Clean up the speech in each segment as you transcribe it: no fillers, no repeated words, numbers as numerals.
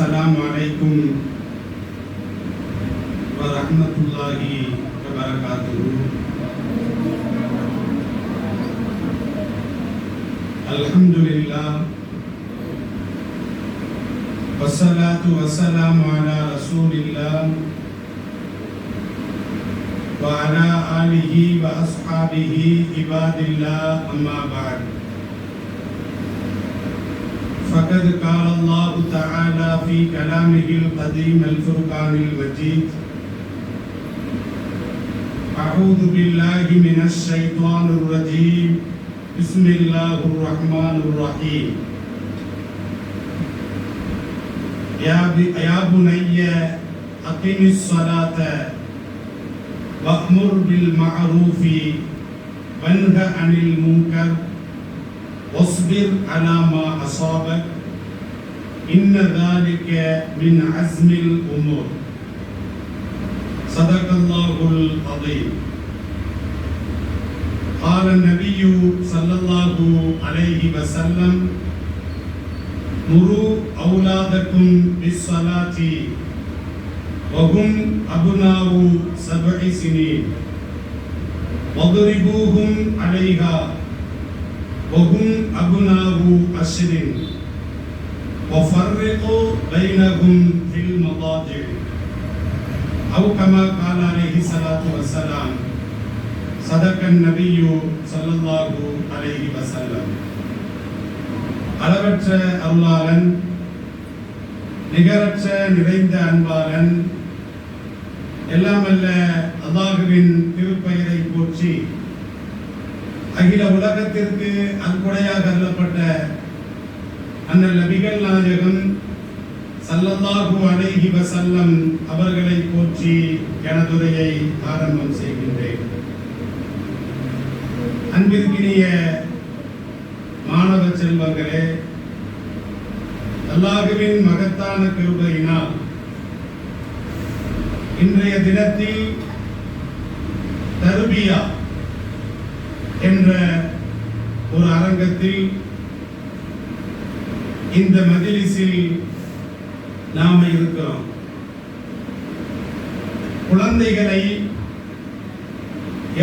السلام عليكم ورحمة الله وبركاته. الحمد لله والصلاة والسلام على رسول الله وعلى آله وأصحابه عباد الله أما بعد. فقد قال الله تعالى في كلامه القديم الفرقان المجيد: أعوذ بالله من الشيطان الرجيم، بسم الله الرحمن الرحيم. يا بني أقم الصلاة وأمر بالمعروف وانه عن المنكر واصبر على ما أصابك إن ذلك من عزم الأمور. صدق الله العظيم. قال النبي صلى الله عليه وسلم: مروا أولادكم بالصلاة وهم أبناء 7 سنين واضربوهم عليها وهم أبناء 10 وفرقوا بينهم في المضاجع أو كما قال عليه الصلاة والسلام. صدق النبي صلى الله عليه وسلم. அளவற்ற அருளாளன், நிகரற்ற நிறைந்த அன்பாளன், எல்லாமல்ல அல்லாஹ்வின் திருப்பெயரை போற்றி அகில உலகத்திற்கு அன்புடையாக அருளப்பட்ட அண்ணல் நபிகள் நாயகம் ஸல்லல்லாஹு அலைஹி வஸல்லம் அவர்களை போற்றி எனதுரையை ஆரம்பம் செய்கின்றேன். அன்பிற்கினிய மாணவ செல்வங்களே, அல்லாஹ்வின் மகத்தான கிருபையினால் இன்றைய தினத்தில் தர்பியா என்ற ஒரு அரங்கத்தில் இந்த மஜ்லிஸில் நாம இருக்கிறோம். குழந்தைகளை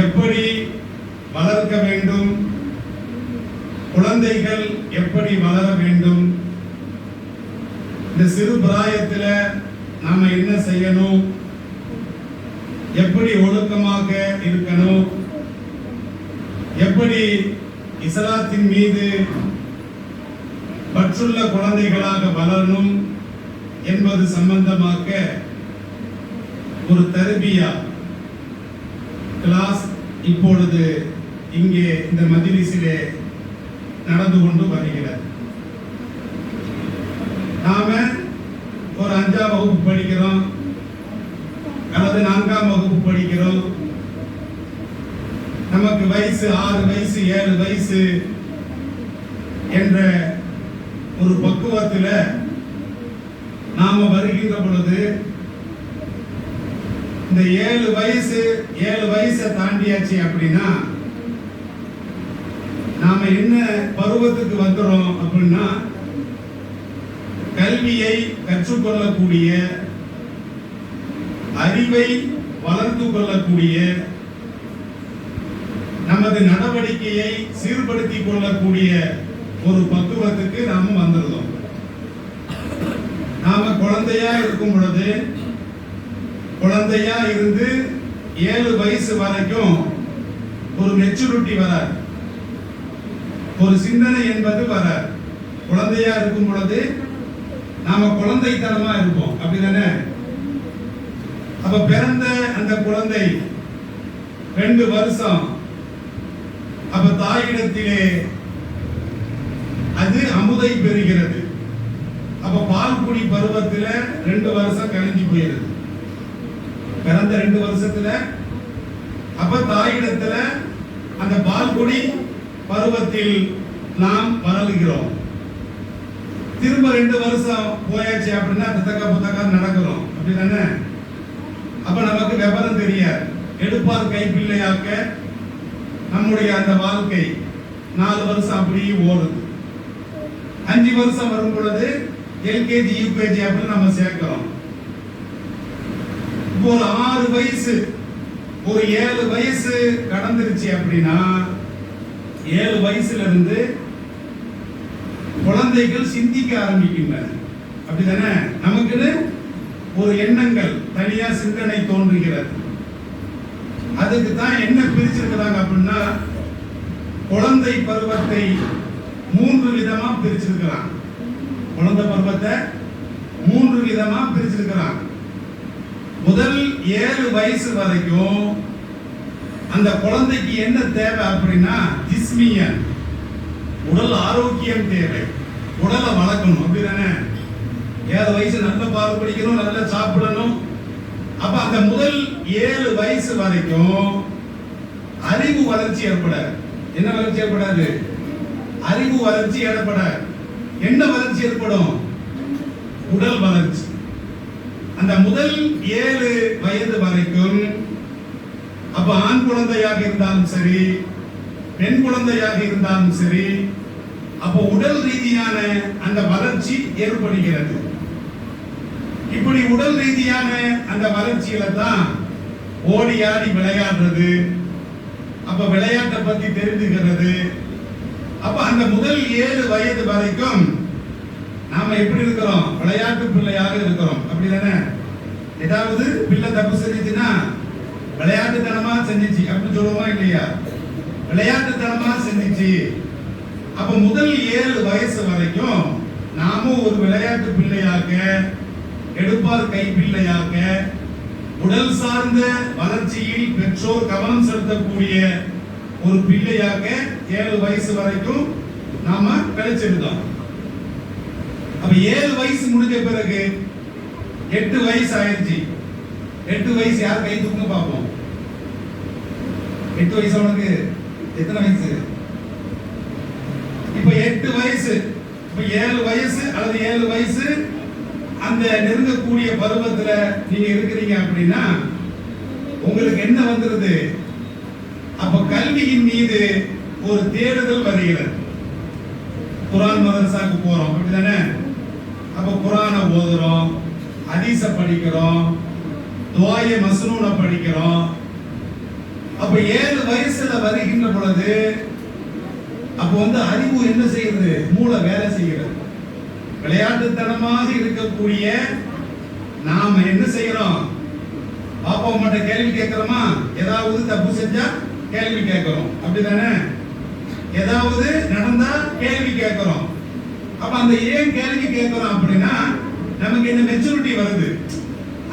எப்படி வளர்க்க வேண்டும், குழந்தைகள் எப்படி வளர வேண்டும், இந்த சிறு பிராயத்தில் நாம என்ன செய்யணும், எப்படி ஒழுக்கமாக இருக்கணும், எப்படி இஸ்லாத்தின் மீது பற்றுள்ள குழந்தைகளாக வளரணும் என்பது சம்பந்தமாக ஒரு தர்பியா கிளாஸ் இப்பொழுது இங்கே இந்த மஜ்லிஸிலே நடந்து கொண்டு வருகிறது. நாம ஒரு 5ஆம் வகுப்பு படிக்கிறோம் அல்லது 4ஆம் வகுப்பு படிக்கிறோம். நமக்கு வயசு 6 வயசு 7 வயசு என்ற ஒரு பக்குவத்தில் நாம வருகின்ற பொழுது இந்த 7 வயசை தாண்டியாச்சு அப்படின்னா நாம என்ன பருவத்துக்கு வந்துறோம் அப்படின்னா, கல்வியை கற்றுக்கொள்ளக்கூடிய, அறிவை வளர்த்து கொள்ளக்கூடிய, நமது நடவடிக்கையை சீர்படுத்திக் கொள்ளக்கூடிய ஒரு பக்குவத்துக்கு நாம வந்துருந்தோம். நாம குழந்தையா இருக்கும் பொழுது, குழந்தையா இருந்து 7 வயசு வரைக்கும் ஒரு மெச்சூரிட்டி வராது, ஒரு சிந்தனை என்பது வராது. குழந்தையா இருக்கும் பொழுது நாம குழந்தைத்தனமா இருப்போம், அப்படிதானே? அப்ப பிறந்த அந்த குழந்தை 2 வருஷம் அப்ப தாயிடத்திலே அது அமுதை பெறுகிறது. அப்ப பால் குடி பருவத்துல 2 வருஷம் கழிஞ்சு போயிருது. பிறந்த 2 வருஷத்துல அப்ப தாயிடத்துல அந்த பால் குடி பருவத்தில் நாம் வளர்கிறோம். திரும்ப 2 வருஷம் போயாச்சு அப்படின்னா புத்தக நடக்கிறோம், அப்படிதானே? அப்ப நமக்கு விவரம் தெரியாது. எடுப்பார் கைப்பிள்ளையாக்க நம்முடைய அந்த வாழ்க்கை 4 வருஷம் அப்படியே ஓடுது. 5 வருஷம் வரும் பொழுது எல்கேஜி யூகேஜி அப்படின்னு நம்ம சேர்க்கிறோம். இப்போ ஒரு 6 வயசு ஒரு 7 வயசு கடந்துருச்சு அப்படின்னா 7 வயசுல இருந்து குழந்தைகள் சிந்திக்க ஆரம்பிக்கின்றன. அப்படிதானே? நமக்குன்னு ஒரு எண்ணங்கள் தனியா சிந்தனை தோன்றுகிறது. அதுக்கு தான் என்ன பிரிச்சிருக்கிறாங்க அப்படின்னா குழந்தை பருவத்தை 3 விதமா பிரிச்சிருக்கிறாங்க. குழந்தை பருவத்தை 3 விதமா பிரிச்சிருக்கிறாங்க. முதல் 7 வயசு வரைக்கும் அந்த குழந்தைக்கு என்ன தேவை அப்படின்னா ஜிஸ்மியன், உடல் ஆரோக்கியம் தேவை, உடலை வளர்க்கணும். அப்படிதானே? 7 வயசு நல்ல பால் குடிக்கணும், நல்லா சாப்பிடணும். அப்ப அந்த முதல் 7 வயசு வரைக்கும் அறிவு வளர்ச்சி ஏற்படாது. என்ன வளர்ச்சி ஏற்படாது? அறிவு வளர்ச்சி ஏற்படாது. என்ன வளர்ச்சி ஏற்படும்? உடல் வளர்ச்சி. அந்த முதல் 7 வயது வரைக்கும் அப்ப ஆண் குழந்தையாக இருந்தாலும் சரி, பெண் குழந்தையாக இருந்தாலும் சரி, அப்ப உடல் ரீதியான அந்த வளர்ச்சி ஏற்படுகிறது. இப்படி உடல் ரீதியான அந்த வளர்ச்சியில தான் ஓடி ஆடி விளையாடுறது, அப்ப விளையாட்டை பத்தி தெரிஞ்சுக்கிறது. அப்ப அந்த முதல் 7 வயது வரைக்கும் நாம எப்படி இருக்கிறோம்? விளையாட்டு பிள்ளையாக இருக்கிறோம். அப்படிதானே? ஏதாவது பிள்ளை தப்பு செஞ்சுச்சுன்னா விளையாட்டுத்தனமா செஞ்சிச்சு அப்படின்னு சொல்லுவோமா இல்லையா? விளையாட்டுத்தனமா செஞ்சிச்சு. அப்ப முதல் 7 வயசு வரைக்கும் நாமும் ஒரு விளையாட்டு பிள்ளையாக, எடுப்பார் கை பிள்ளையாக, உடல் சார்ந்த வளர்ச்சியில் பெற்றோர் கவனம் செலுத்தக்கூடிய ஒரு பிள்ளையாக 7 வயசு வரைக்கும் நாம கழிச்சிருந்தோம். அப்ப 7 வயசு முடிஞ்ச பிறகு 8 வயசு ஆயிடுச்சு. 8 வயசு யார் கை தூக்குங்க பார்ப்போம். 8 வயசு அவனுக்கு எத்தனை வயசு? இப்ப 8 வயசு, இப்ப 7 வயசு அல்லது 7 வயசு அந்த நெருங்கக்கூடிய பருவத்துல நீங்க இருக்கிறீங்க அப்படின்னா உங்களுக்கு என்ன வந்துருது? அப்ப கல்வியின் மீது ஒரு தேடுதல் வருகிறது. குர்ஆன் மதரசாக்கு போறோம். அப்படிதானே? அப்ப குர்ஆனை ஓதுறோம், ஹதீஸ படிக்கிறோம், துஆய மஸ்னூன படிக்கிறோம். அப்ப 7 வயசுல வருகின்ற பொழுது அப்ப அறிவு என்ன செய்யுது? மூளை வேலை செய்கிறது. விளையாட்டுத்தனமாக இருக்கக்கூடிய நாம என்ன செய்யறோம்? பாப்பா மட்டும் கேள்வி கேட்கிறோமா? ஏதாவது தப்பு செஞ்சா கேள்வி கேட்கிறோம். அப்படிதானே? ஏதாவது நடந்தா கேள்வி கேட்கிறோம். அப்ப அந்த ஏன் கேள்வி கேட்கிறோம் அப்படின்னா நமக்கு என்ன மெச்சூரிட்டி வருது,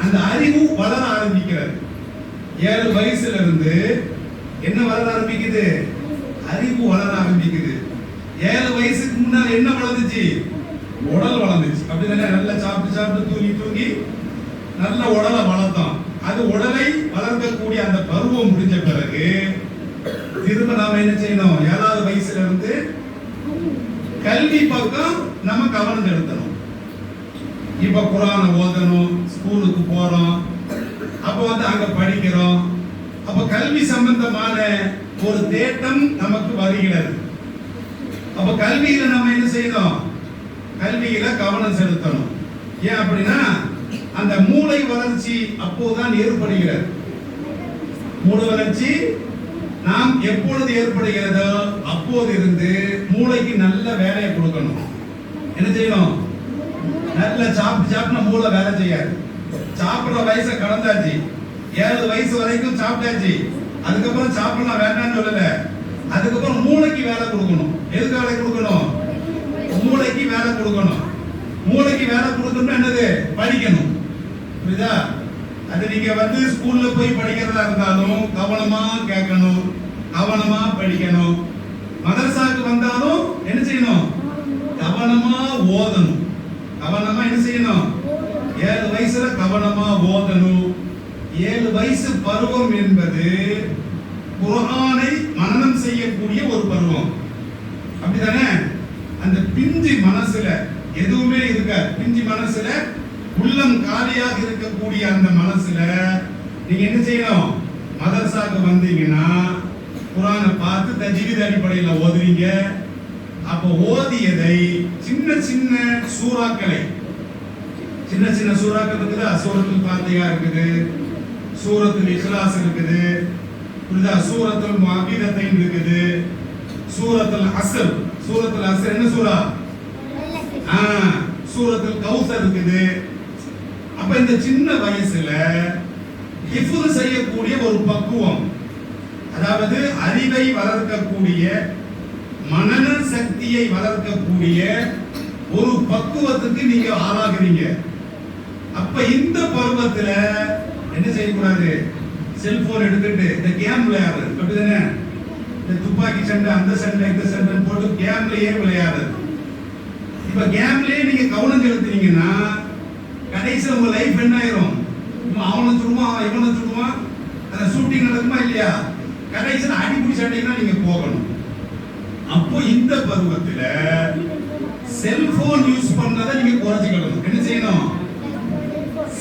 அந்த அறிவு வளர ஆரம்பிக்கிறது. 7 வயசுல இருந்து என்ன வளர ஆரம்பிக்குது? அறிவு வளர ஆரம்பிக்குது. 7 வயசுக்கு முன்னாடி என்ன வளர்ந்துச்சு? உடல் வளர்ந்துச்சு. அப்படிதானே? நல்லா சாப்பிட்டு சாப்பிட்டு தூங்கி தூங்கி நல்ல உடலை வளர்த்தோம். அது உடலை வளர்க்கக்கூடிய அந்த பருவம் முடிஞ்ச பிறகு திரும்ப நாம என்ன செய்யணும்? 7வது வயசுல இருந்து கல்வி பக்கம் நம்ம கவனம் செலுத்தணும். இப்ப குர்ஆனை ஓதணும், ஸ்கூலுக்கு போறோம், அப்ப அங்க படிக்கிறோம். அப்ப கல்வி சம்பந்தமான ஒரு தேட்டம் நமக்கு வருகிறது. அப்ப கல்வியில நம்ம என்ன செய்யணும்? கல்வியில கவனம் செலுத்தணும். ஏன் அப்படின்னா அந்த மூளை வளர்ச்சி அப்போதான் ஏற்படுகிறது. மூளை வளர்ச்சி நாம் எப்பொழுது ஏற்படுகிறதோ அப்போது இருந்து மூளைக்கு நல்ல வேலையை கொடுக்கணும். என்ன செய்யணும்? நல்ல சாப்பிட்டு சாப்பிட்டு மூளை வேலை செய்யாது. சாப்பிடுற வயசை கடந்தாச்சு. 7 வயசு வரைக்கும் சாப்பிட்டாச்சு. அதுக்கப்புறம் சாப்பிடலாம் வேண்டாம்னு சொல்லல. அதுக்கப்புறம் மூளைக்கு வேலை கொடுக்கணும். எதுக்கு வேலை கொடுக்கணும்? மூளைக்கு வேலை கொடுக்கணும். மூளைக்கு வேலை கொடுக்கணும்னா என்னது? படிக்கணும். புரியுதா? அது நீங்க ஸ்கூல்ல போய் படிக்கிறதா இருந்தாலும் கவனமா கேட்கணும், கவனமா படிக்கணும். மதரசாக்கு வந்தாலும் என்ன செய்யணும்? கவனமா ஓதணும். கவனமா என்ன செய்யணும்? 7 வயசுல கவனமா ஓதணும். 7 வயசு பருவம் என்பது குர்ஆனை மனனம் செய்யக்கூடிய ஒரு பருவம். அப்படிதானே? அந்த பிஞ்சு மனசுல எதுவுமே இருக்காது. பிஞ்சு மனசுல உள்ளம் காலியாக இருக்கக்கூடிய அந்த மனசுல நீங்க என்ன செய்யணும்? மதரசாக்கு வந்தீங்கன்னா குர்ஆனை பார்த்து தஜ்வீத் அடிப்படையில் ஓதுவீங்க. அப்ப ஓதியதை சின்ன சின்ன சூறாக்களை சின்ன சின்ன சூறாக்கள் இருக்குது. சூரத்துல் ஃபாத்திஹா இருக்குது, சூரத்துல் இக்லாஸ் இருக்குது, புரியுதா? சூரத்துல் முஅவ்விதத்தைன் இருக்குது, சூரத்துல் அஸ்ர். சூரத்துல் அஸ்ர் என்ன சூரா? சூரத்துல் கௌசர் இருக்குது. அப்ப இந்த சின்ன வயசுல ஹிஃப்து செய்யக்கூடிய ஒரு பக்குவம், அதாவது அறிவை வளர்க்கக்கூடிய, மனன சக்தியை வளர்க்கக்கூடிய ஒரு பக்குவத்துக்கு நீங்க ஆளாகிறீங்க. அப்ப இந்த பருவத்துல என்ன செய்யக்கூடாது? செல்போன் எடுத்துட்டு இந்த கேம் விளையாடுறது, அப்படிதானே? இந்த துப்பாக்கி சண்டை, அந்த சண்டை, இந்த சண்டை போட்டு கேம்லயே விளையாடுறது. இப்ப கேம்லயே நீங்க கவனம் செலுத்துறீங்கன்னா கடைசியில் உங்க லைஃப் என்ன ஆயிரும்? அவனை சொல்லுவான், இவனை சொல்லுவான், அந்த ஷூட்டிங் நடக்குமா இல்லையா? கடைசியில் அடிப்படி சண்டைக்கு நீங்க போகணும். அப்போ இந்த பருவத்துல செல்போன் யூஸ் பண்றதை நீங்க குறைச்சிக்கணும். என்ன செய்யணும்?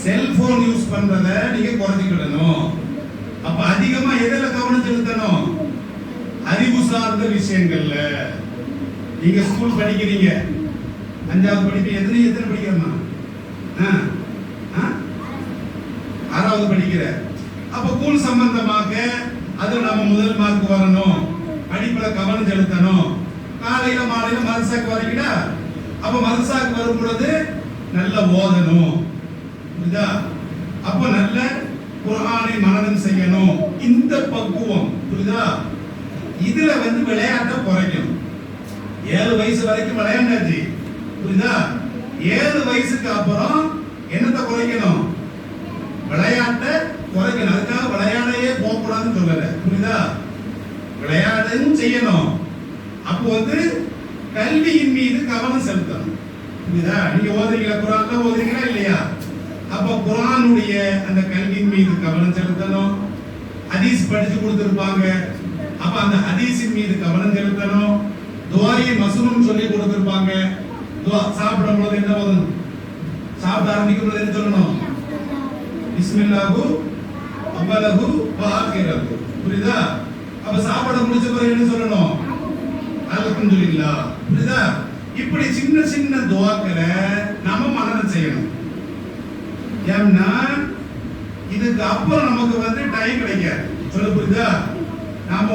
செல்போன் யூஸ் பண்றதை நீங்க குறைச்சிக்கணும். அப்ப அதிகமா எதில கவனம் செலுத்தணும்? அறிவு சார்ந்த விஷயங்கள்ல. நீங்க ஸ்கூல் படிக்கிறீங்க, 5வது படிக்க, எத்தனை படிக்கிறமா? 6வது படிக்கிற. அப்ப ஸ்கூல் சம்பந்தமாக அது நம்ம முதல் மார்க் வரணும், படிப்புல கவனம் செலுத்தணும். காலையில மாலையில மதரசாக்கு வரீங்களா? அப்ப மதரசாக்கு வரும் பொழுது நல்ல ஓதணும், புரியுதா? அப்ப நல்ல குர்ஆனை மனனம் செய்யணும். இந்த பக்குவம், புரியுதா? இதுல விளையாட்டை குறைக்கணும். 7 வயசு வரைக்கும் விளையாண்டாச்சு, புரியுதா? 7 வயசுக்கு அப்புறம் என்னத்தை குறைக்கணும்? விளையாட்டை குறைக்கணும். அதுக்காக விளையாடையே போகக்கூடாதுன்னு சொல்லல, புரியுதா? விளையாடும் செய்யணும். அப்போ கல்வியின் மீது கவனம் செலுத்தணும், புரியுதா? நீங்க ஓதுறீங்களா? குர்ஆன் ஓதுறீங்களா இல்லையா? அப்ப குர்ஆனுடைய அந்த கல்வியின் மீது கவனம் செலுத்தணும். ஹதீஸ் படிச்சு கொடுத்திருப்பாங்க, அப்ப அந்த ஹதீஸின் மீது கவனம் செலுத்தணும். துஆயை மஸ்னூன் சொல்லி கொடுத்திருப்பாங்க. துஆ சாப்பிடும் போது என்ன ஓதணும்? சாப்பிட ஆரம்பிக்கும் போது என்ன சொல்லணும்? பிஸ்மில்லாஹு அவ்வலஹு வ ஆகிரஹு, புரியுதா? அப்ப சாப்பிட முடிச்ச பிறகு என்ன சொல்லணும்? அல்ஹம்துலில்லாஹ், புரியுதா? இப்படி சின்ன சின்ன துஆக்களை நாம மனனம் செய்யணும். ஏன்னா இதுக்கு அப்புறம் நமக்கு டைம் கிடைக்காது. சொல்ல புரியுதா? நாம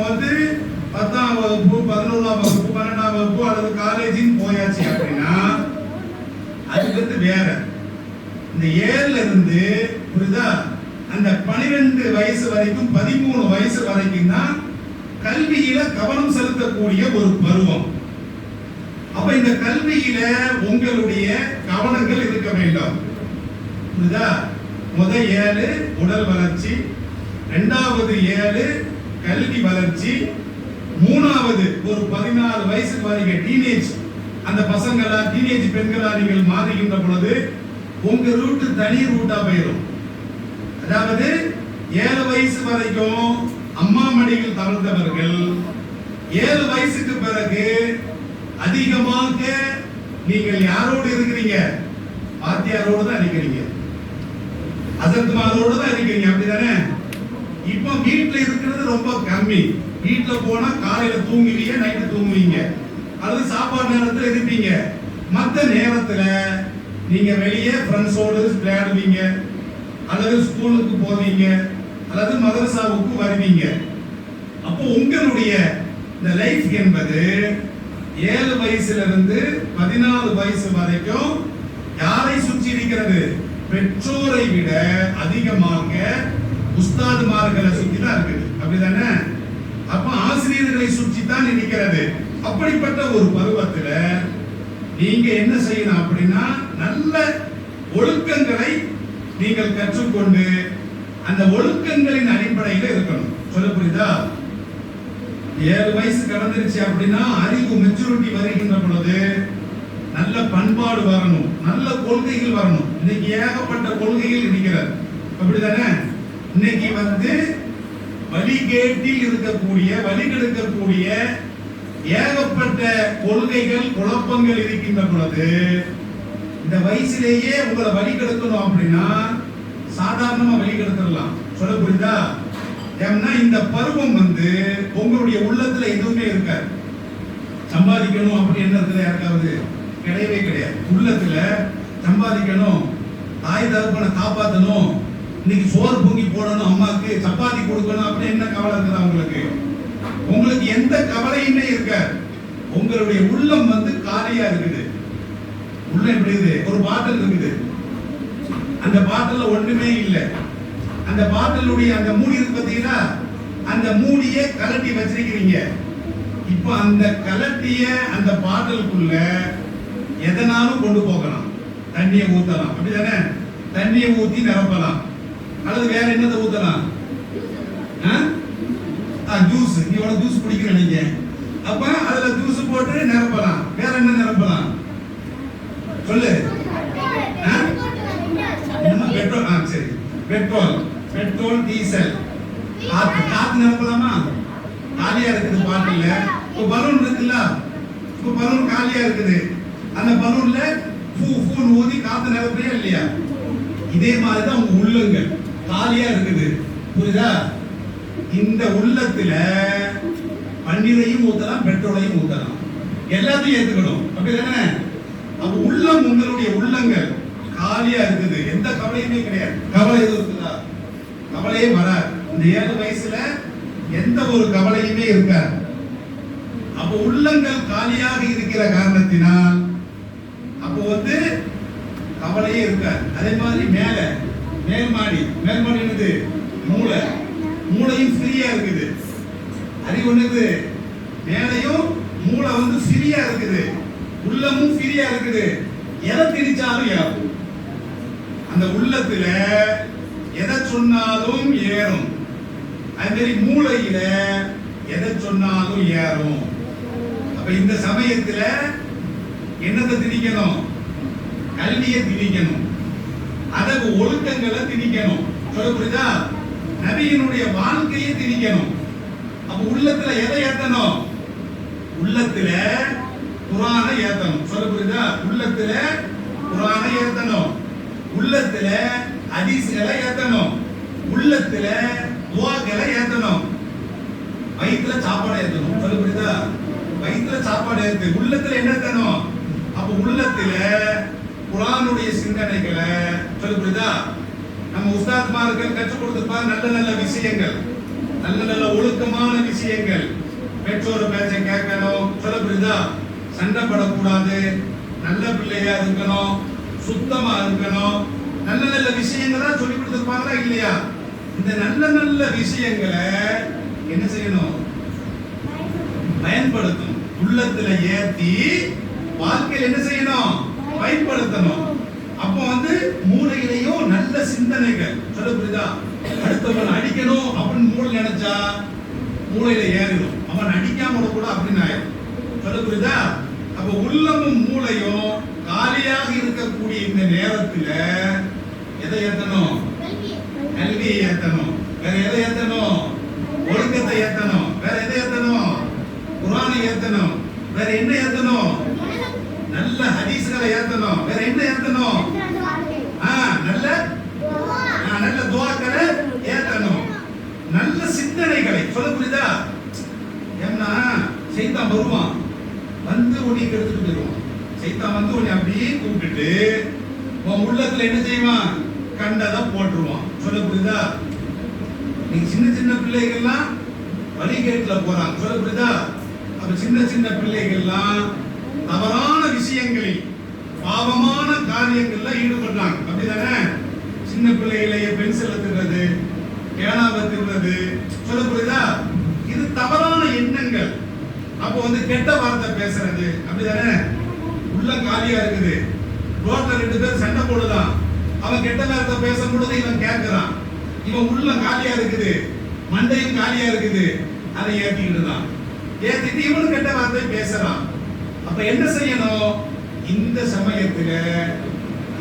10ஆம் வகுப்பு, 11ஆம் வகுப்பு, 12ஆம் வகுப்பு அல்லது காலேஜின் போயாச்சு அப்படின்னா அதுக்கு வேற. இந்த 7ல இருந்து, புரியுதா, அந்த 12 வயசு வரைக்கும் 13 வயசு வரைக்கும் தான் கல்வியில கவனம் செலுத்தக்கூடிய ஒரு பருவம். அப்ப இந்த கல்வியில உங்களுடைய கவனங்கள் இருக்க வேண்டும், புரியுதா? முதல் 7 உடல் வளர்ச்சி, 2வது 7 கல்வி வளர்ச்சி, 3வது ஒரு 14 வயசு வரைக்கும் டீனேஜ். அந்த பசங்களா, டீனேஜ் பெண்களா நீங்கள் மாறுகின்ற பொழுது உங்க ரூட் தனி ரூட்டா போயிடும். அதாவது 7 வயசு வரைக்கும் அம்மா மடியில் தவழ்ந்தவர்கள் 7 வயசுக்கு பிறகு அதிகமாக நீங்கள் யாரோடு இருக்கிறீங்க? வாத்தியாரோடு தான் இருக்கிறீங்க, அசத்துமாரோடு தான் இருக்கிறீங்க, அப்படிதானே? இப்ப வீட்டுல இருக்கிறது ரொம்ப கம்மி. வீட்டுல போனா காலையில தூங்குவீங்க, நைட்டு தூங்குவீங்க, அல்லது சாப்பாடு நேரத்துல இருப்பீங்க. மற்ற நேரத்துல நீங்க வெளியே ஃப்ரெண்ட்ஸோடு விளையாடுவீங்க, அல்லது ஸ்கூலுக்கு போவீங்க, அல்லது மதரசாவுக்கு வருவீங்க. அப்போ உங்களுடைய இந்த லைஃப் என்பது 7 வயசுல இருந்து 14 வயசு வரைக்கும் யாரை சுற்றி இருக்கிறது? பெற்றோரை விட அதிகமாக உஸ்தாதுமார்களை சுற்றி தான் இருக்குது, அப்படிதானே? அப்ப ஆசிரியர்களை சுற்றி தான் இருக்கிறது. அப்படிப்பட்ட ஒரு பருவத்துல நீங்க என்ன செய்யணும் அப்படின்னா, நல்ல ஒழுக்கங்களை நீங்கள் கற்றுக்கொண்டு அந்த ஒழுக்கங்களின் அடிப்படையில் இருக்கணும். சொல்ல புரியுதா? 7 வயசு கடந்துருச்சு அப்படின்னா அறிவு மெச்சூரிட்டி வருகின்ற பொழுது நல்ல பண்பாடு வரணும், நல்ல கொள்கைகள் வரணும். இன்னைக்கு ஏகப்பட்ட கொள்கைகள் இருக்கிறது, அப்படிதானே? இன்னைக்கு வழிகேட்டில் இருக்கக்கூடிய, வழிகெடுக்கக்கூடிய ஏகப்பட்ட கொள்கைகள், குழப்பங்கள் இருக்கின்ற பொழுது இந்த வயசிலேயே உங்களை வழிகெடுக்கணும் அப்படின்னா சாதாரணமா வழிகெடுத்துடலாம். சொல்ல புரியுதா? ஏன்னா இந்த பருவம் உங்களுடைய உள்ளத்துல எதுவுமே இருக்காது. சம்பாதிக்கணும் அப்படி என்னத்துல யாருக்காவது கிடையவே கிடையாது. உள்ளத்துல சம்பாதிக்கணும், தாய் தகப்பனை காப்பாற்றணும், இன்னைக்கு சோறு பொங்கி போடணும், அம்மாக்கு சப்பாத்தி கொடுக்கணும் அப்படின்னு என்ன கவலை இருக்குதா உங்களுக்கு? உங்களுக்கு எந்த கவலையுமே இருக்க. உங்களுடைய உள்ளம் வந்து காலியா இருக்குது. உள்ளம் எப்படி இருக்குது? ஒரு பாட்டில் இருக்குது, அந்த பாட்டில்ல ஒண்ணுமே இல்லை. அந்த பாட்டிலுடைய அந்த மூடி இருக்கு பார்த்தீங்களா, அந்த மூடியை கலட்டி வச்சிருக்கிறீங்க. இப்போ அந்த கலட்டிய அந்த பாட்டிலுக்குள்ள எதனாலும் கொண்டு போகலாம். தண்ணியை ஊத்தலாம், அப்படிதானே? தண்ணியை ஊத்தி நிரப்பலாம், அல்லது வேற என்னதை ஊத்தலாம்? ஜூஸ். நீ எவ்வளவு ஜூஸ் குடிக்கிற நீங்க, அப்ப அதுல ஜூஸ் போட்டு நிரப்பலாம். வேற என்ன நிரப்பலாம் சொல்லு? பெட்ரோல். சரி, பெட்ரோல், பெட்ரோல், டீசல், காத்து நிரப்பலாமா? காலியா இருக்குது பாட்டில்ல. இப்போ பலூன் இருக்குல்ல, இப்போ பலூன் காலியா இருக்குது, அந்த பலூன்ல பூன்னு ஊதி காத்து நிரப்புறியா இல்லையா? இதே மாதிரிதான் உங்க உள்ளங்கள் காலியா இருக்குது. புரியுதா? இந்த உள்ளத்துல பன்னீரையும் ஊத்தலாம், பெட்ரோலையும் ஊத்தலாம், எல்லாத்தையும் ஏத்துக்கணும், அப்படிதானே? அப்ப உள்ளம், உங்களுடைய உள்ளங்கள் காலியா இருக்குது, எந்த கவலையுமே கிடையாது. கவலை எதுவும் இருக்குதா? கவலையே வராது. இந்த 7 வயசுல எந்த ஒரு கவலையுமே இருக்காது. அப்ப உள்ளங்கள் காலியாக இருக்கிற காரணத்தினால் அப்போ வந்து கவலையே இருக்காது. அதே மாதிரி மேல்மாடி என்னது? மூளை. மூளையும் ஃப்ரீயா இருக்குது. அறிவு என்னது? மேலையும் மூளை வந்து ஃப்ரீயா இருக்குது, உள்ளமும் ஃப்ரீயா இருக்குது. எதை திணிச்சாலும் ஏறும். அந்த உள்ளத்துல எதை சொன்னாலும் ஏறும். அது மாதிரி மூளையில எதை சொன்னாலும் ஏறும். அப்ப இந்த சமயத்துல என்னத்தை திணிக்கணும்? கல்வியை திணிக்கணும், அதற்கு ஒழுக்கங்களை திணிக்கணும். சொல்ல புரியுதா? நபியினுடைய வாழ்க்கையை திணிக்கணும். அப்ப உள்ளத்துல எதை ஏத்தணும்? உள்ளத்துல குர்ஆனை ஏத்தணும். சொல்ல புரியுதா? உள்ளத்துல குர்ஆனை ஏத்தணும், உள்ளத்துல ஹதீஸ்களை ஏத்தணும், உள்ளத்துல துஆக்களை ஏத்தணும், வயித்துல சாப்பாடு ஏத்தணும். சொல்ல புரியுதா? வயித்துல சாப்பாடு ஏத்து, உள்ளத்துல என்ன ஏத்தணும்? அப்ப உள்ளத்துல குர்ஆனுடைய சிந்தனைகளை. சொல்ல புரியுதா? நம்ம உஸ்தாத்மார்கள் கற்றுக் கொடுத்திருப்பாங்க நல்ல நல்ல விஷயங்கள், நல்ல நல்ல ஒழுக்கமான விஷயங்கள். பெற்றோர் பேச்சை கேட்கணும். சொல்ல புரியுதா? சண்டை படக்கூடாது, நல்ல பிள்ளையா இருக்கணும், சுத்தமா இருக்கணும், நல்ல நல்ல விஷயங்களா சொல்லி கொடுத்திருப்பாங்களா இல்லையா? இந்த நல்ல நல்ல விஷயங்களை என்ன செய்யணும்? பயன்படுத்தணும். உள்ளத்துல ஏத்தி வாழ்க்கையில் என்ன செய்யணும்? பயன்படுத்தணும். அப்போ வந்து மூளையிலையும் நல்ல சிந்தனைகள். சொல்ல புரியுதா? அடுத்தவன் அடிக்கணும் அப்படின்னு மூளை நினைச்சா மூளையில ஏறிடும், அவன் அடிக்காம கூட அப்படின்னு ஆயிடும். சொல்ல புரியுதா? அப்ப உள்ளமும் மூளையும் காலியாக இருக்கக்கூடிய இந்த நேரத்துல எதை ஏத்தணும்? கல்வியை ஏத்தணும். வேற எதை ஏத்தணும்? ஒழுக்கத்தை ஏத்தணும். வேற எதை ஏத்தணும்? குர்ஆனை ஏத்தணும். வேற என்ன ஏத்தணும்? நல்ல ஹதீஸ்களை ஏத்தணும். வேற என்ன ஏத்தணும்? நல்ல துஆக்களை ஏத்தணும், நல்ல சிந்தனைகளை. சொல்ல புரியுதா? ஏன்னா சைத்தான் வருவான், வந்து உன்னை கெடுத்துட்டு போயிடுவான். சைத்தான் வந்து உன்னை அப்படியே கூப்பிட்டு உன் உள்ளத்துல என்ன செய்வான்? கண்டதை போட்டுருவான். சொல்ல புரியுதா? நீங்க சின்ன சின்ன பிள்ளைகள்லாம் வழிகேட்டுல போறாங்க. சொல்ல புரியுதா? அப்ப சின்ன சின்ன பிள்ளைகள்லாம் தவறான விஷயங்களில், பாவமான காரியங்கள்ல ஈடுபடுறாங்க, அப்படிதானே? சின்ன பிள்ளைகளையே பென்சில் திருடுறது, பேனாவை திருடுறது. சொல்ல புரியுதா? இது தவறான எண்ணங்கள். அப்போ வந்து கெட்ட வார்த்தை பேசுறது, அப்படிதானே? உள்ள காலியா இருக்குது. ரோட்ல 2 பேர் சண்டை போடுதான், அவன் கெட்ட வார்த்தை பேசும் பொழுது இவன் கேட்கிறான். இவன் உள்ள காலியா இருக்குது, மண்டையும் காலியா இருக்குது, அதை ஏத்திக்கிட்டு தான். ஏத்திட்டு இவனும் கெட்ட வார்த்தை பேசுறான். அப்ப என்ன செய்யணும்? இந்த சமயத்துல,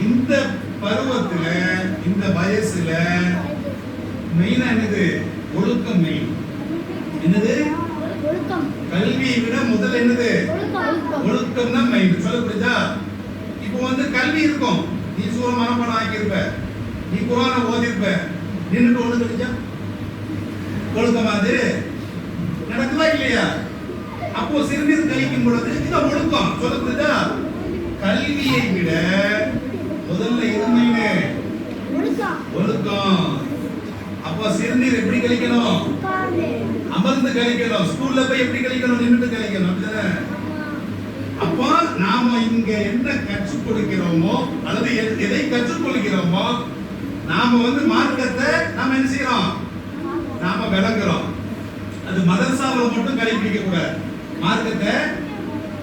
இந்த பருவத்துல, இந்த வயசுல மெயினா என்னது? ஒழுக்கம் மெயின். என்னது? கல்வியை விட முதல்ல என்னது? ஒழுக்கம் தான் மெயின். சொல்ல புரியுதா? இப்போ வந்து கல்வி இருக்கும், நீ சூர மனப்பாடம் ஆக்கியிருப்ப, நீ குர்ஆனை ஓதிருப்ப, நின்னுட்டு ஒண்ணு தெரிஞ்சா ஒழுக்கமா அது நடக்குதா இல்லையா? அப்போ சிறுநீர் கழிக்கும் பொழுது இதான் ஒழுக்கம். சொல்ல புரியுதா? கல்வியை விட முதல்ல எது மெயின்? ஒழுக்கம். அப்ப சிறுநீர் எப்படி கழிக்கணும்? அமர்ந்து கழிக்கணும். ஸ்கூல்ல போய் எப்படி கழிக்கணும்? நின்னுட்டு கழிக்கணும். அப்படிதானே? அப்ப நாம இங்க என்ன கற்றுக் கொடுக்கிறோமோ அல்லது எதை கற்றுக் கொள்கிறோமோ நாம மார்க்கத்தை நாம என்ன செய்யறோம்? நாம விளங்குறோம். அது மதரசாவில் மட்டும் கடைபிடிக்க கூடாது. மார்க்கத்தை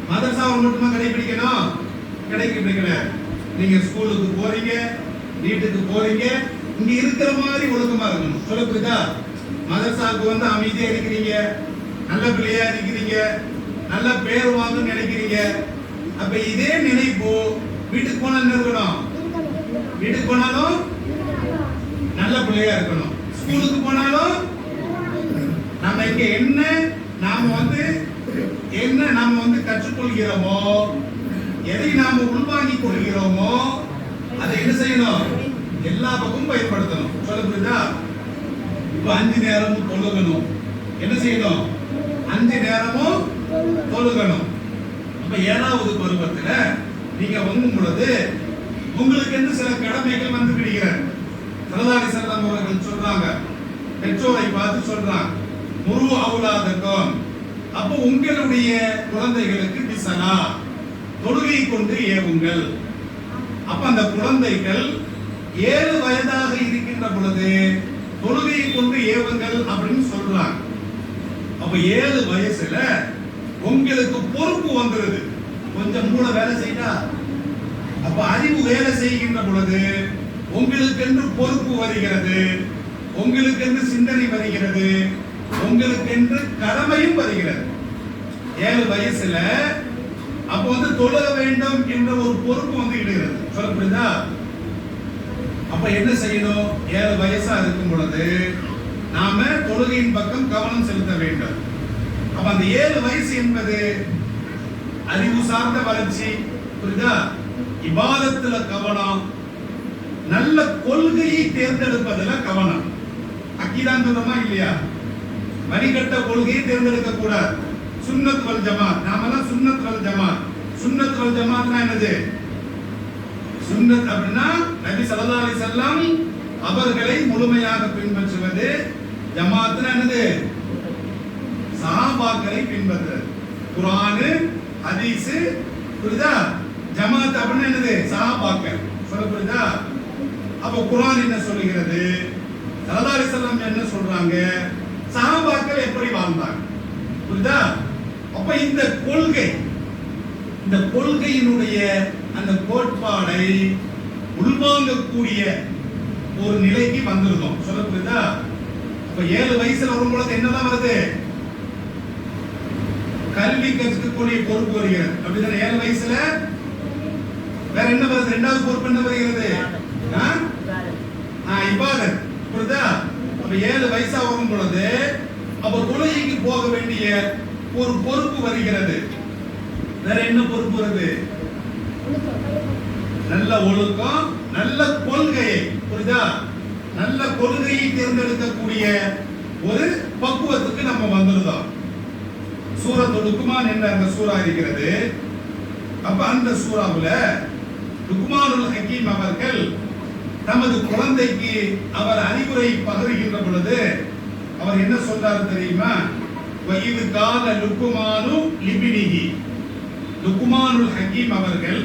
மதரசாவில் மட்டுமா கடைபிடிக்கணும்? கடைபிடிக்கல. நீங்க ஸ்கூலுக்கு போறீங்க, வீட்டுக்கு போறீங்க, இங்க இருக்கிற மாதிரி ஒழுக்கமா இருக்கணும். சொல்ல புரியுதா? மதரசாவுக்கு அமைதியா இருக்கிறீங்க, நல்ல பிள்ளையா இருக்கிறீங்க, நல்ல பேர் வாங்கணும்னு நினைக்கிறீங்க. அப்ப இதே நினைப்பு வீட்டுக்கு போனா என்ன இருக்கணும்? வீட்டுக்கு போனாலும் நல்ல பிள்ளையா இருக்கணும். ஸ்கூலுக்கு போனாலும் நம்ம இங்க என்ன நாம கற்றுக்கொள்கிறோமோ, எதை நாம உள்வாங்கிக் கொள்கிறோமோ அதை என்ன செய்யணும்? எல்லா பக்கமும் பயன்படுத்தணும். சொல்ல புரியுதா? இப்ப 5 நேரமும் தொழுகணும். என்ன செய்யணும்? 5 நேரமும் தொழுகணும். அப்ப 7வது பருவத்துல நீங்க பொழுது உங்களுக்கு என்ன சில கடமைகள் விடுகிறார். சல்லல்லாஹு அலைஹி வஸல்லம் அவர்கள் சொல்றாங்க, பெற்றோரை பார்த்து சொல்றாங்க, முரு அவுலாதக்கும். அப்ப உங்களுடைய குழந்தைகளுக்கு பிசலா தொழுகை கொண்டு ஏவுங்கள். அப்ப அந்த குழந்தைகள் 7 வயதாக இருக்கின்ற பொழுது தொழுகையை கொண்டு ஏவுங்கள் அப்படின்னு சொல்றாங்க. அப்ப 7 வயசுல உங்களுக்கு பொறுப்பு வந்துருது. கொஞ்சம் கூட வேலை செய்தா, அப்ப அறிவு வேலை செய்கின்ற பொழுது உங்களுக்கு என்று பொறுப்பு வருகிறது, உங்களுக்கு என்று சிந்தனை வருகிறது, உங்களுக்கு என்று கடமையும் வருகிறது. 7 வயசுல அப்ப தொழ வேண்டும் என்ற ஒரு பொறுப்பு விடுகிறது. சொல்ல புரியுதா? அப்ப என்ன செய்யணும்? 7 வயசா இருக்கும் பொழுது நாம தொழுகையின் பக்கம் கவனம் செலுத்த வேண்டும். அப்ப அந்த 7 வயசு என்பது அறிவு சார்ந்த வளர்ச்சி. புரியுதா? இபாதத்துல கவனம், நல்ல கொள்கையை தேர்ந்தெடுப்பதுல கவனம். அக்கீதான் சொல்றோமா இல்லையா? வழிகட்ட கொள்கையை தேர்ந்தெடுக்க கூடாது. சுன்னத் வல் ஜமாத். நாமெல்லாம் சுன்னத் வல் ஜமாத். சுன்னத் வல் ஜமாத்னா என்னது? சுன்னத் அப்படின்னா நபி ஸல்லல்லாஹு அலைஹி வஸல்லம் அவர்களை முழுமையாக பின்பற்றுவது. ஜமாத்னா என்னது? சஹாபாக்களை பின்பற்றுவது. குர்ஆன், ஹதீஸ். புரியுதா? ஜமாத் அப்படின்னா என்னது? சஹாபாக்கள். சொல்ல புரியுதா? அப்ப குர்ஆன் என்ன சொல்லுகிறது? ஸல்லல்லாஹு அலைஹி வஸல்லம் என்ன சொல்றாங்க? சஹாபாக்கள் எப்படி வாழ்ந்தாங்க? புரியுதா? அப்ப இந்த கொள்கையினுடைய அந்த கோட்பாடை உள்வாங்கக்கூடிய ஒரு நிலைக்கு வந்துருந்தோம். சொல்ல புரியுதா? அப்ப 7 வயசுல வரும்பொழுது என்னதான் வருது? கல்வி கற்கக்கூடிய பொறுப்பு வருகிறது. அப்படிதானே? 7 வயசுல வேற என்ன வருது? 2வது பொறுப்பு என்ன வருகிறது? இபாதத். புரியுதா? அப்ப 7 வயசா வரும் பொழுது அப்ப தொழுகைக்கு போக வேண்டிய ஒரு பொறுப்பு வருகிறது. வேற என்ன பொறுப்பு வருது? நல்ல ஒழுக்கம், நல்ல கொள்கையை. புரியுதா? நல்ல கொள்கையை தேர்ந்தெடுக்கக்கூடிய ஒரு பக்குவத்துக்கு நம்ம வந்துருந்தோம். சூரத்துல் லுக்மான் என்ற அந்த சூரா இருக்கிறது. அப்ப அந்த சூராவுல லுக்மானுல் ஹக்கீம் அவர்கள் தமது குழந்தைக்கு அவர் அறிவுரை பகிர்கின்ற பொழுது அவர் என்ன சொல்றாரு தெரியுமா? வயிது கால லுக்மானு லிபினிஹி. லுக்மானுல் ஹக்கீம் அவர்கள்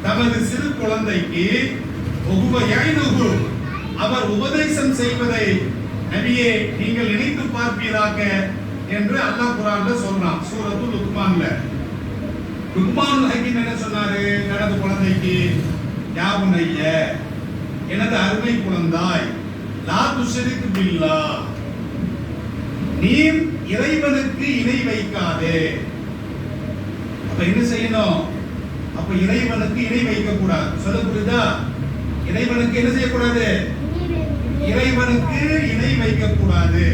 தமது சிறு குழந்தைக்கு அவர் உபதேசம் செய்வதை நபியே நீங்கள் நினைத்து பார்ப்பீராக என்று அல்லாஹ் குர்ஆன்ல சொல்றான். சூரத்துல் லுக்மான்ல லுக்மானுல் ஹக்கீம் என்ன சொன்னாரு தனது குழந்தைக்கு? யா புனைய, எனது அருமை குழந்தாய், லா துஷ்ரிக் பில்லாஹ், நீ இறைவனுக்கு இணை வைக்காதே. அப்ப என்ன செய்யணும்? அப்ப இறைவனுக்கு இணை வைக்க கூடாது. சொல்ல புரியுதா? இறைவனுக்கு என்ன செய்யக்கூடாது? இறைவனுக்கு இணை வைக்க கூடாது.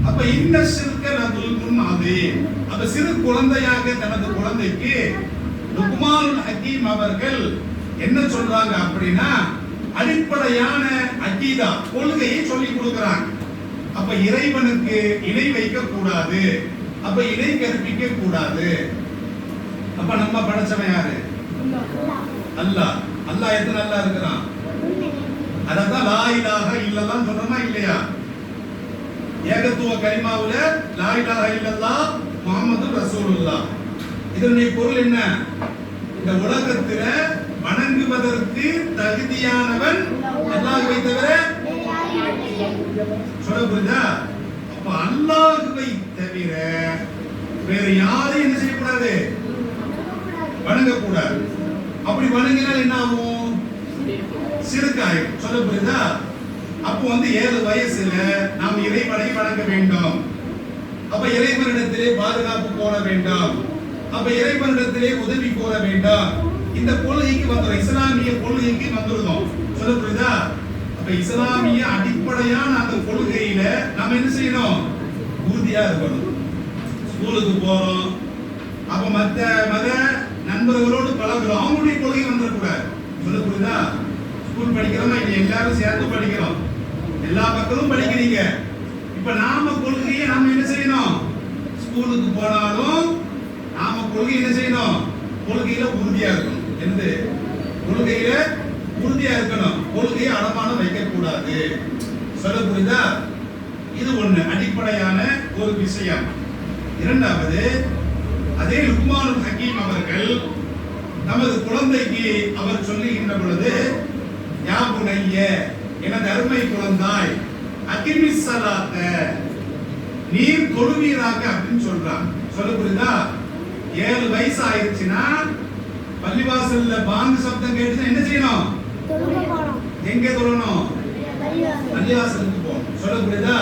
அப்ப இந்த ஷிர்க லதுல்முன் அதீம். அப்ப சிறு குழந்தையாக தனது குழந்தைக்கு லுக்மானுல் ஹக்கீம் அவர்கள் என்ன சொல்றாங்க அப்படின்னா அடிப்படையான அகீதா கொள்கையை சொல்லி கொடுக்கிறாங்க. அப்ப இறைவனுக்கு இணை வைக்க கூடாது, அப்ப இணை கற்பிக்க கூடாது. அப்ப நம்ம படைச்சவன் யாரு? அல்லாஹ். அல்லாஹ் எத்தனை அல்லாஹ் இருக்கிறான்? அதான் லா இலாஹ இல்லல்லாஹ் சொல்றோமா இல்லையா? ஏகத்துவ கலிமாவுல லா இலாஹ இல்லல்லாஹ் முஹம்மது ரசூலுல்லாஹ். இதனுடைய பொருள் என்ன? இந்த உலகத்தில வணங்குவதற்கு தகுதியானவன் அல்லாஹ்வை தவிர சொல்ல புரியுதா? அப்ப அல்லாஹ்வை தவிர வேற யாரையும் என்ன செய்யக்கூடாது? வணங்கக்கூடாது. அப்படி வணங்கினால் என்ன ஆகும்? சிறுக்காயும். சொல்ல புரியுதா? அப்போ 7 வயசுல நாம் இறைவனை வணங்க வேண்டும். அப்ப இறைவனிடத்திலே பாதுகாப்பு கோர வேண்டும். அப்ப இறைவனிடத்திலே உதவி கோர வேண்டும். இந்த கொள்கைக்கு வந்துடும், இஸ்லாமிய கொள்கைக்கு வந்துருந்தோம். சொல்ல புரியுதா? அப்ப இஸ்லாமிய அடிப்படையான அந்த கொள்கையில நம்ம என்ன செய்யணும்? உறுதியா இருக்கணும். ஸ்கூலுக்கு போறோம், அப்ப மத்த மத நண்பர்களோடு பழகுறோம், அவங்களுடைய கொள்கை வந்துடக்கூடாது. சொல்ல புரியுதா? ஸ்கூல் படிக்கிறோமா, இங்க எல்லாரும் சேர்ந்து படிக்கிறோம், எல்லா மக்களும் படிக்கிறீங்க. இப்ப நாம கொள்கையை நாம என்ன செய்யணும்? ஸ்கூலுக்கு போனாலும் நாம கொள்கை என்ன செய்யணும்? கொள்கையில உறுதியா இருக்கணும். என்னது? கொள்கையில உறுதியா இருக்கணும். கொள்கையை அடமானம் வைக்க கூடாது. சொல்ல புரியுதா? இது ஒண்ணு அடிப்படையான ஒரு விஷயம். இரண்டாவது, அதே லுக்மானுல் ஹக்கீம் அவர்கள் நமது குழந்தைக்கு அவர் சொல்லுகின்ற பொழுது, யா புனைய, எனது அருமை குழந்தாய், அகிமிஸ் ஸலாத்த, நீர் தொழுவீராக அப்படின்னு சொல்றாங்க. சொல்ல புரியுதா? 7 வயசு ஆயிடுச்சுன்னா பள்ளிவாசல்ல பாங்கு சப்தம் கேட்டுதான் என்ன செய்யணும்? எங்க தொழணும்? பள்ளிவாசலுக்கு போகணும். சொல்ல புரியுதா?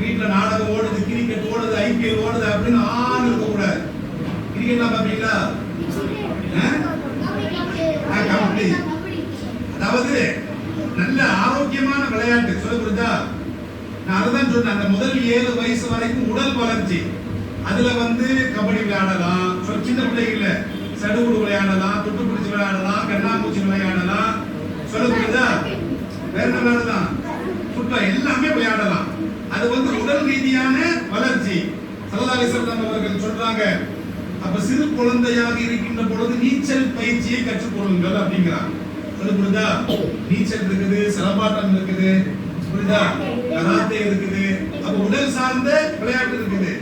வீட்டுல நாடகம் ஓடுது, கிரிக்கெட் ஓடுது, ஐபிஎல் ஓடுது அப்படின்னு ஆன் இருக்க கூடாது. கிரிக்கெட்லாம் பாப்பீங்களா? அதாவது நல்ல ஆரோக்கியமான விளையாட்டு. சொல்ல புரியுதா? நான் அதுதான் சொன்னேன், அந்த முதல் 7 வயசு வரைக்கும் உடல் வளர்ச்சி. அதுல கபடி விளையாடலாம், சின்ன பிள்ளைகள சடுகுடு விளையாடலாம், துட்டு பிடிச்சு விளையாடலாம், கண்ணாமூச்சி விளையாடலாம். சொல்ல புரியுதா? வேற என்ன விளையாடலாம்? சுட்டா எல்லாமே விளையாடலாம். அது உடல் ரீதியான வளர்ச்சி. ஸல்லல்லாஹு அலைஹி வஸல்லம் அவர்கள் சொல்றாங்க, அப்ப சிறு குழந்தையாக இருக்கின்ற பொழுது நீச்சல் பயிற்சியை கற்றுக்கொள்ளுங்கள் அப்படிங்கிறாங்க. சொல்ல புரியுதா? நீச்சல் இருக்குது, சிலம்பாட்டம் இருக்குது, புரியுதா? கராத்தே இருக்குது, அப்ப உடல் சார்ந்த விளையாட்டு இருக்குது.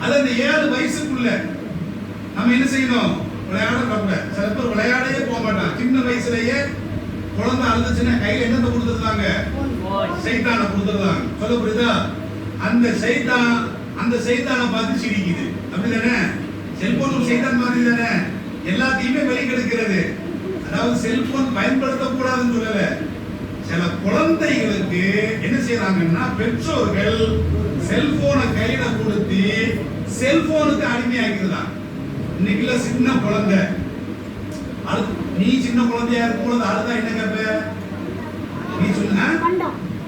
அது அந்த 7 வயசுக்குள்ள நம்ம என்ன செய்யணும்? விளையாட. சில பேர் விளையாடவே போக மாட்டாங்க. சின்ன வயசுலயே குழந்தை அழுதுச்சுன்னா கையில என்னத்தை கொடுத்துருந்தாங்க? சைத்தானை கொடுத்துருந்தாங்க. சொல்ல புரியுதா? அந்த சைத்தானை பார்த்து சிரிக்குது. அப்படிதானே? செல்போன் ஒரு சைத்தான் மாதிரி தானே, எல்லாத்தையுமே வெளிக்கெடுக்கிறது. அதாவது செல்போன் பயன்படுத்தக்கூடாதுன்னு சொல்லல. சில குழந்தைகளுக்கு என்ன செய்யறாங்கன்னா, பெற்றோர்கள் செல்போனை கையில கொடுத்து செல்போனுக்கு அடிமையாக்கிறதான். இன்னைக்குள்ள சின்ன குழந்தை, நீ சின்ன குழந்தையா இருக்கும் பொழுது அழுதா என்ன கேப்ப? நீ சொன்ன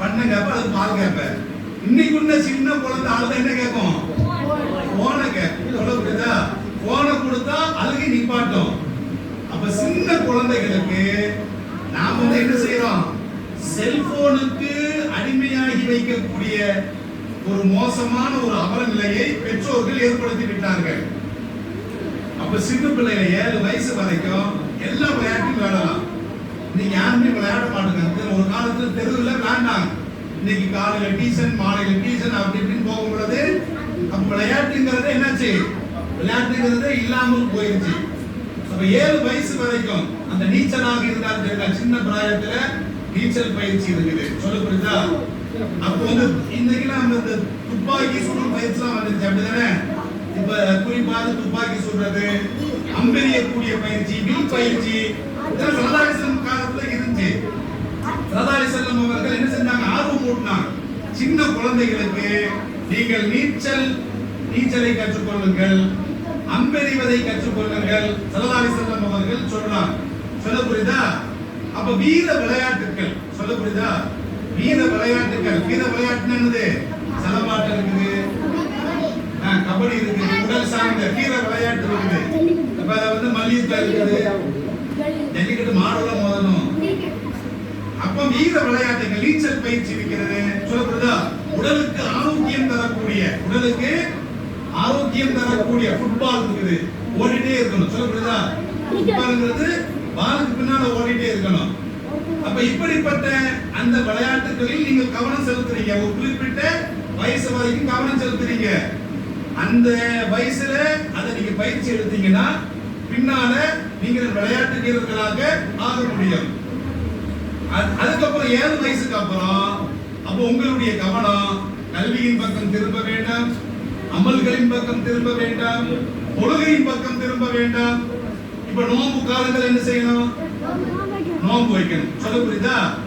பண்ண கேப்ப, அது பால் கேப்ப. இன்னைக்குள்ள சின்ன குழந்தை அழுதா என்ன கேட்கும்? போனை கேட்கும். சொல்ல புரியுதா? போனை கொடுத்தா அழுகை நிப்பாட்டும். அப்ப சின்ன குழந்தைகளுக்கு நாம என்ன செய்யறோம்? செல்போனுக்கு அடிமையாகி வைக்கக்கூடிய ஒரு மோசமான ஒரு அவல நிலையை பெற்றோர்கள் ஏற்படுத்தி விட்டார்கள். அப்ப சின்ன பிள்ளைங்க 7 வயசு வரைக்கும் எல்லா விளையாட்டும் விளையாடலாம். இன்னைக்கு யாருமே விளையாட மாட்டாங்க. ஒரு காலத்துல தெருவில் விளையாண்டாங்க. இன்னைக்கு காலையில டியூஷன், மாலையில டியூஷன் அப்படி இப்படின்னு போகும் பொழுது அப்ப விளையாட்டுங்கிறது என்னாச்சு? விளையாட்டுங்கிறது இல்லாமல் போயிருச்சு. அப்ப 7 வயசு வரைக்கும் அந்த நீச்சலாக இருந்தாலும் சின்ன பிராயத்துல நீச்சல் பயிற்சி இருக்குது. சொல்ல புரியுதா? அப்போ இன்னைக்கு நம்ம இந்த துப்பாக்கி சுடும் பயிற்சிலாம் வந்துருச்சு. அப்படிதானே? இப்ப குறிப்பாக துப்பாக்கி சுடுறது, அம்பெறியக்கூடிய பயிற்சி, வில் பயிற்சி ஸல்லல்லாஹு அலைஹி வஸல்லம் காலத்துல இருந்துச்சு. ஸல்லல்லாஹு அலைஹி வஸல்லம் அவர்கள் என்ன செஞ்சாங்க? ஆர்வம் ஊட்டினாங்க. சின்ன குழந்தைகளுக்கு நீங்கள் நீச்சலை கற்றுக்கொள்ளுங்கள், அம்பெறிவதை கற்றுக்கொள்ளுங்கள் ஸல்லல்லாஹு அலைஹி வஸல்லம் அவர்கள் சொல்றாங்க. சொல்ல புரியுதா? அப்ப வீர விளையாட்டுகள். சொல்ல புரியுதா? வீர விளையாட்டுகள். வீர விளையாட்டு என்னது? சிலம்பாட்டம் இருக்குது, கபடி இருக்குது, உடல் சார்ந்த வீர விளையாட்டு இருக்குது. அப்ப மல்யுத்தம் இருக்குது, ஜல்லிக்கட்டு மாடுலாம் மோதணும். அப்ப வீர விளையாட்டுகள், நீச்சல் பயிற்சி இருக்கிறது. சொல்ல புரியுதா? உடலுக்கு ஆரோக்கியம் தரக்கூடிய ஃபுட்பால் இருக்குது, ஓடிட்டே இருக்கணும். சொல்ல புரியுதா? ஃபுட்பால்ங்கிறது பாலுக்கு பின்னால ஓடிட்டே இருக்கணும். அப்ப அப்ப இப்படிப்பட்ட அந்த விளையாட்டுகளில் நீங்கள் கவனம் செலுத்துறீங்க. ஒரு குறிப்பிட்ட வயசு வரைக்கும் கவனம் செலுத்துறீங்க. அந்த வயசுல அதை நீங்க பயிற்சி எடுத்தீங்கன்னா பின்னால நீங்கள் விளையாட்டு வீரர்களாக ஆக முடியும். அதுக்கப்புறம் 7 வயசுக்கு அப்புறம் அப்போ உங்களுடைய கவனம் கல்வியின் பக்கம் திரும்ப வேண்டாம், அமல்களின் பக்கம் திரும்ப வேண்டாம், தொழுகையின் பக்கம் திரும்ப வேண்டாம். இப்ப நோன்பு காலங்கள் என்ன செய்யணும்? நோன்பு வைக்கணும். சொல்ல புரியுதா?